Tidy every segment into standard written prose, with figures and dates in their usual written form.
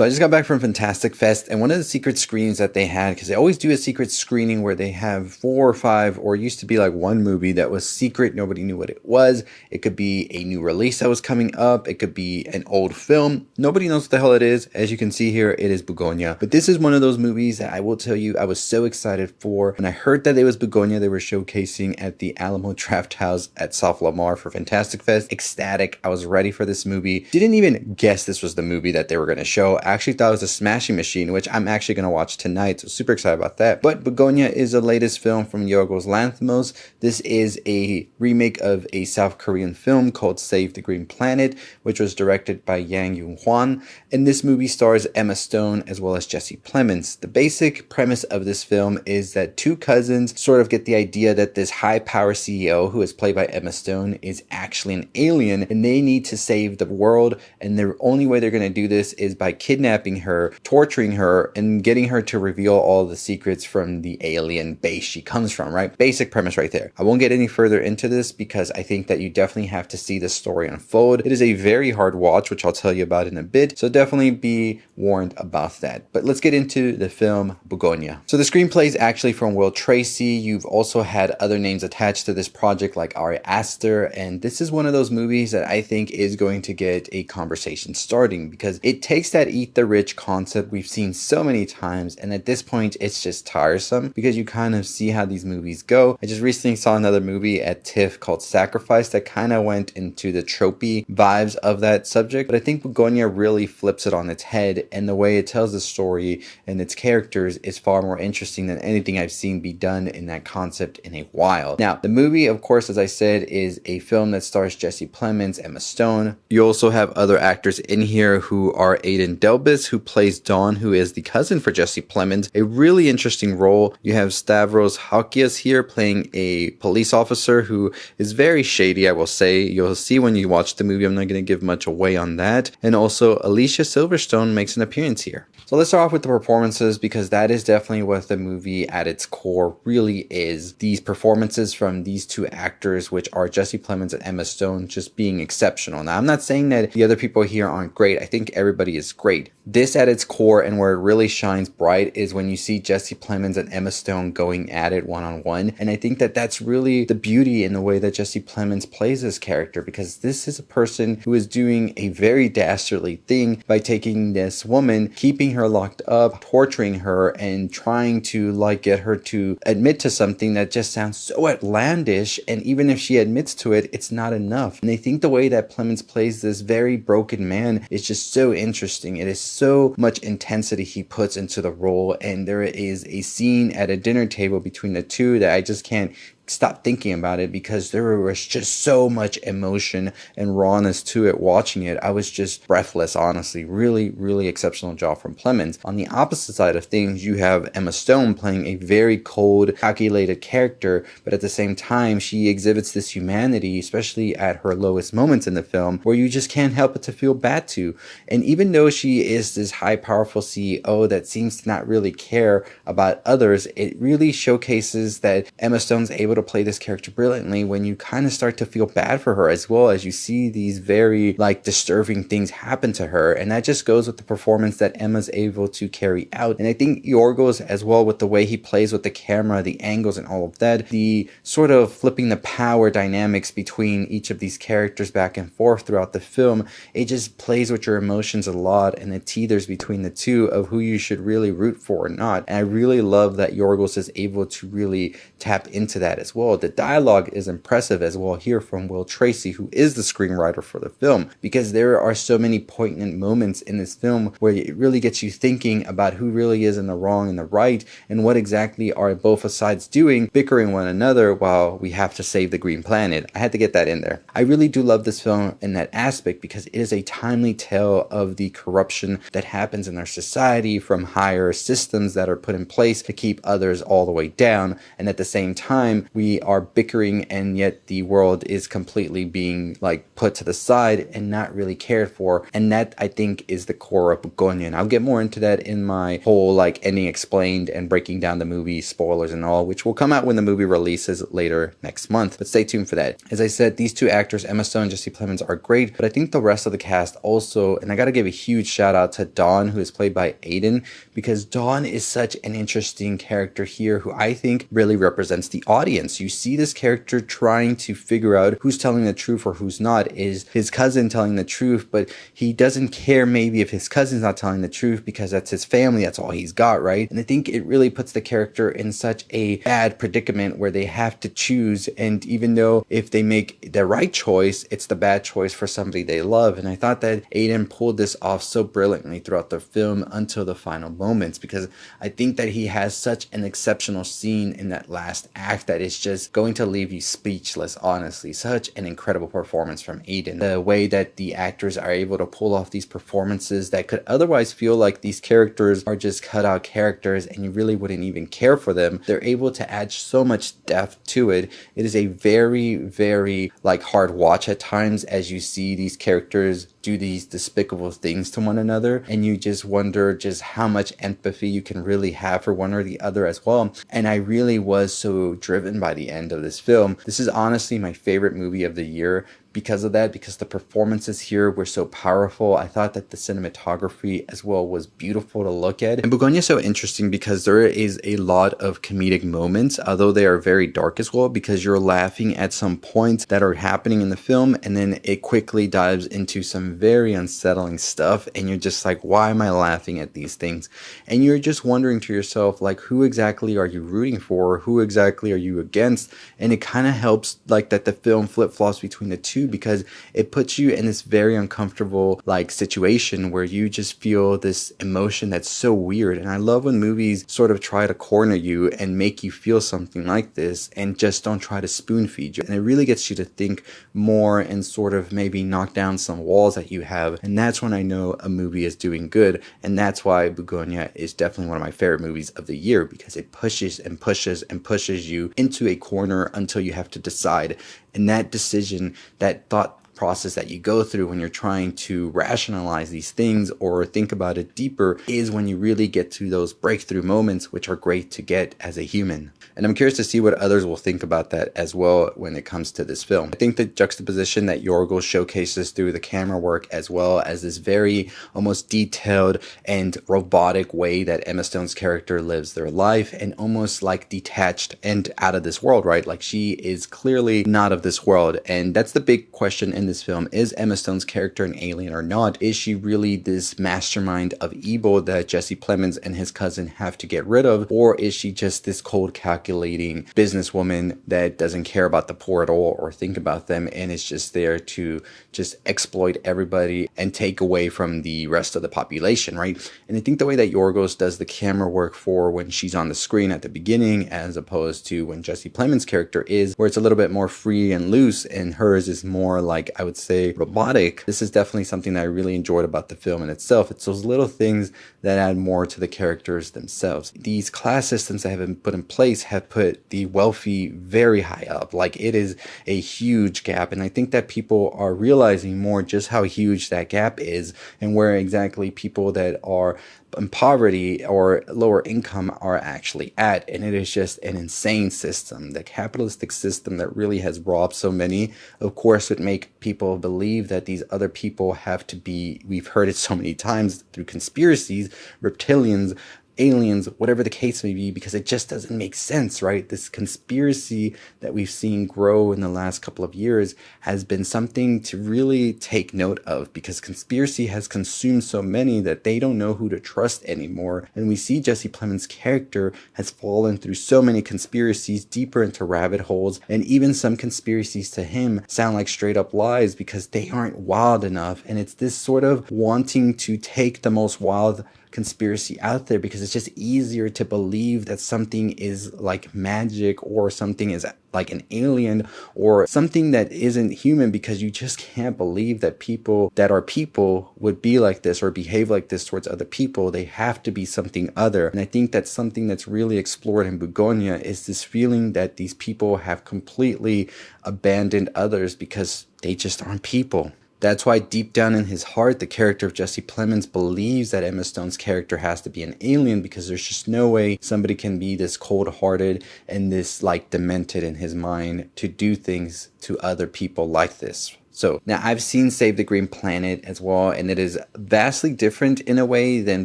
So I just got back from Fantastic Fest, and one of the secret screenings that they had, because they always do a secret screening where they have 4 or 5, or it used to be like one movie that was secret, nobody knew what it was. It could be a new release that was coming up, it could be an old film, nobody knows what the hell it is. As you can see here, it is Bugonia. But this is one of those movies that I will tell you I was so excited for. When I heard that it was Bugonia, they were showcasing at the Alamo Draft House at South Lamar for Fantastic Fest. Ecstatic, I was ready for this movie. Didn't even guess this was the movie that they were going to show. I actually thought it was a Smashing Machine, which I'm actually going to watch tonight, so super excited about that. But Bugonia is the latest film from Yorgos Lanthimos. This is a remake of a South Korean film called Save the Green Planet, which was directed by Yang Yoon-hwan. And this movie stars Emma Stone as well as Jesse Plemons. The basic premise of this film is that two cousins sort of get the idea that this high-power CEO, who is played by Emma Stone, is actually an alien, and they need to save the world. And the only way they're going to do this is by kidnapping her, torturing her, and getting her to reveal all the secrets from the alien base she comes from, right? Basic premise right there. I won't get any further into this because I think that you definitely have to see the story unfold. It is a very hard watch, which I'll tell you about in a bit, so definitely be warned about that. But let's get into the film Bugonia. So the screenplay is actually from Will Tracy. You've also had other names attached to this project like Ari Aster, and this is one of those movies that I think is going to get a conversation starting because it takes that eat the rich concept we've seen so many times, and at this point it's just tiresome because you kind of see how these movies go. I just recently saw another movie at TIFF called Sacrifice that kind of went into the tropey vibes of that subject, but I think Bugonia really flips it on its head, and the way it tells the story and its characters is far more interesting than anything I've seen be done in that concept in a while. Now, the movie, of course, as I said, is a film that stars Jesse Plemons, Emma Stone. You also have other actors in here who are Aidan Delbis, who plays Dawn, who is the cousin for Jesse Plemons. A really interesting role. You have Stavros Halkias here playing a police officer who is very shady, I will say. You'll see when you watch the movie. I'm not going to give much away on that. And also Alicia Silverstone makes an appearance here. So let's start off with the performances because that is definitely what the movie at its core really is. These performances from these two actors, which are Jesse Plemons and Emma Stone, just being exceptional. Now, I'm not saying that the other people here aren't great. I think everybody is great. This at its core and where it really shines bright is when you see Jesse Plemons and Emma Stone going at it one-on-one. And I think that that's really the beauty in the way that Jesse Plemons plays this character, because this is a person who is doing a very dastardly thing by taking this woman, keeping her locked up, torturing her, and trying to get her to admit to something that just sounds so outlandish. And even if she admits to it, it's not enough. And I think the way that Plemons plays this very broken man is just so interesting. It is so much intensity he puts into the role, and there is a scene at a dinner table between the two that I just can't stop thinking about it because there was just so much emotion and rawness to it. Watching it, I was just breathless, honestly. Really, really exceptional job from Plemons. On the opposite side of things, you have Emma Stone playing a very cold, calculated character, but at the same time, she exhibits this humanity, especially at her lowest moments in the film, where you just can't help but to feel bad to. And even though she is this high, powerful CEO that seems to not really care about others, it really showcases that Emma Stone's able to play this character brilliantly when you kind of start to feel bad for her, as well as you see these very disturbing things happen to her. And that just goes with the performance that Emma's able to carry out. And I think Yorgos as well, with the way he plays with the camera, the angles and all of that, the sort of flipping the power dynamics between each of these characters back and forth throughout the film, it just plays with your emotions a lot, and it teeters between the two of who you should really root for or not. And I really love that Yorgos is able to really tap into that as well. The dialogue is impressive as well here from Will Tracy, who is the screenwriter for the film, because there are so many poignant moments in this film where it really gets you thinking about who really is in the wrong and the right, and what exactly are both sides doing, bickering one another while we have to save the green planet. I had to get that in there. I really do love this film in that aspect because it is a timely tale of the corruption that happens in our society from higher systems that are put in place to keep others all the way down, and at the same time we are bickering and yet the world is completely being like put to the side and not really cared for. And that, I think, is the core of Bugonia. And I'll get more into that in my whole like ending explained and breaking down the movie, spoilers and all, which will come out when the movie releases later next month. But stay tuned for that. As I said, these two actors, Emma Stone and Jesse Plemons, are great, but I think the rest of the cast also, and I gotta give a huge shout out to Dawn, who is played by Aiden, because Dawn is such an interesting character here who I think really represents the audience. You see this character trying to figure out who's telling the truth or who's not. Is his cousin telling the truth, but he doesn't care maybe if his cousin's not telling the truth because that's his family, that's all he's got, right? And I think it really puts the character in such a bad predicament where they have to choose, and even though if they make the right choice, it's the bad choice for somebody they love. And I thought that Aiden pulled this off so brilliantly throughout the film until the final moments, because I think that he has such an exceptional scene in that last act that is just going to leave you speechless, honestly. Such an incredible performance from Aiden. The way that the actors are able to pull off these performances that could otherwise feel like these characters are just cut out characters and you really wouldn't even care for them, they're able to add so much depth to it. It is a very, very like hard watch at times as you see these characters do these despicable things to one another, and you just wonder just how much empathy you can really have for one or the other as well. And I really was so driven by the end of this film. This is honestly my favorite movie of the year because of that, because the performances here were so powerful. I thought that the cinematography as well was beautiful to look at. And Bugonia is so interesting because there is a lot of comedic moments, although they are very dark as well, because you're laughing at some points that are happening in the film, and then it quickly dives into some very unsettling stuff, and you're just like, why am I laughing at these things? And you're just wondering to yourself, like, who exactly are you rooting for? Who exactly are you against? And it kind of helps like that the film flip-flops between the two, because it puts you in this very uncomfortable like situation where you just feel this emotion that's so weird. And I love when movies sort of try to corner you and make you feel something like this and just don't try to spoon feed you. And it really gets you to think more and sort of maybe knock down some walls that you have. And that's when I know a movie is doing good. And that's why Bugonia is definitely one of my favorite movies of the year, because it pushes and pushes and pushes you into a corner until you have to decide. And that decision, that thought process that you go through when you're trying to rationalize these things or think about it deeper, is when you really get to those breakthrough moments, which are great to get as a human. And I'm curious to see what others will think about that as well when it comes to this film. I think the juxtaposition that Yorgos showcases through the camera work, as well as this very almost detailed and robotic way that Emma Stone's character lives their life, and almost like detached and out of this world, right? Like she is clearly not of this world. And that's the big question in this film. Is Emma Stone's character an alien or not? Is she really this mastermind of evil that Jesse Plemons and his cousin have to get rid of? Or is she just this cold, calculating businesswoman that doesn't care about the poor at all or think about them, and is just there to just exploit everybody and take away from the rest of the population, right? And I think the way that Yorgos does the camera work for when she's on the screen at the beginning, as opposed to when Jesse Plemons' character is, where it's a little bit more free and loose, and hers is more like, I would say, robotic. This is definitely something that I really enjoyed about the film in itself. It's those little things that add more to the characters themselves. These class systems that have been put in place have put the wealthy very high up. Like, it is a huge gap, and I think that people are realizing more just how huge that gap is, and where exactly people that are in poverty or lower income are actually at. And it is just an insane system. The capitalistic system that really has robbed so many, of course, would make people believe that these other people have to be, we've heard it so many times through conspiracies, reptilians, aliens, whatever the case may be, because it just doesn't make sense, right? This conspiracy that we've seen grow in the last couple of years has been something to really take note of, because conspiracy has consumed so many that they don't know who to trust anymore. And we see Jesse Plemons' character has fallen through so many conspiracies, deeper into rabbit holes, and even some conspiracies to him sound like straight up lies because they aren't wild enough. And it's this sort of wanting to take the most wild conspiracy out there, because it's just easier to believe that something is like magic or something is like an alien or something that isn't human, because you just can't believe that people that are people would be like this or behave like this towards other people. They have to be something other. And I think that's something that's really explored in Bugonia, is this feeling that these people have completely abandoned others because they just aren't people. That's why deep down in his heart, the character of Jesse Plemons believes that Emma Stone's character has to be an alien, because there's just no way somebody can be this cold-hearted and this like demented in his mind to do things to other people like this. So now I've seen Save the Green Planet as well, and it is vastly different in a way than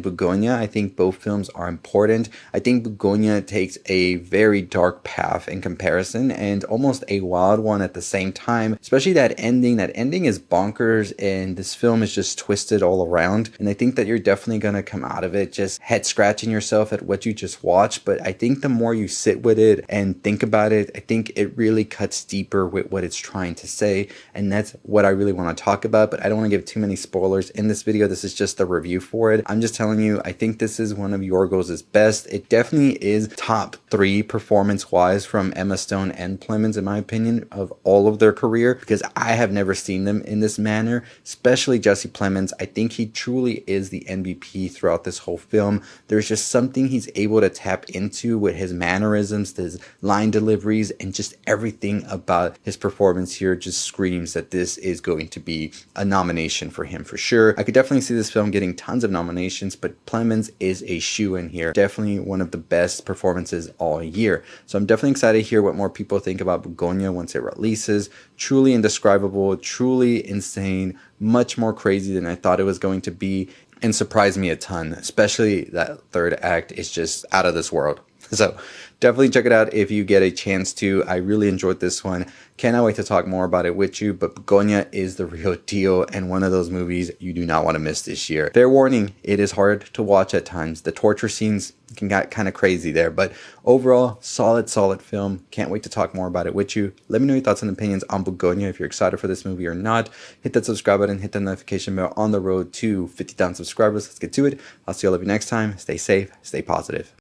Bugonia. I think both films are important. I think Bugonia takes a very dark path in comparison, and almost a wild one at the same time, especially that ending. That ending is bonkers, and this film is just twisted all around. And I think that you're definitely going to come out of it just head scratching yourself at what you just watched. But I think the more you sit with it and think about it, I think it really cuts deeper with what it's trying to say. And that's what I really want to talk about, but I don't want to give too many spoilers in this video. This is just the review for it. I'm just telling you, I think this is one of Yorgos' best. It definitely is top 3 performance-wise from Emma Stone and Plemons, in my opinion, of all of their career, because I have never seen them in this manner, especially Jesse Plemons. I think he truly is the MVP throughout this whole film. There's just something he's able to tap into with his mannerisms, his line deliveries, and just everything about his performance here just screams that this is going to be a nomination for him for sure. I could definitely see this film getting tons of nominations, but Plemons is a shoo-in here. Definitely one of the best performances all year. So I'm definitely excited to hear what more people think about Bugonia once it releases. Truly indescribable, truly insane, much more crazy than I thought it was going to be, and surprised me a ton, especially that third act is just out of this world. So definitely check it out if you get a chance to. I really enjoyed this one. Cannot wait to talk more about it with you, but Bugonia is the real deal and one of those movies you do not want to miss this year. Fair warning, it is hard to watch at times. The torture scenes can get kind of crazy there, but overall, solid film. Can't wait to talk more about it with you. Let me know your thoughts and opinions on Bugonia, if you're excited for this movie or not. Hit that subscribe button, hit that notification bell, on the road to 50,000 subscribers. Let's get to it. I'll see all of you next time. Stay safe, stay positive.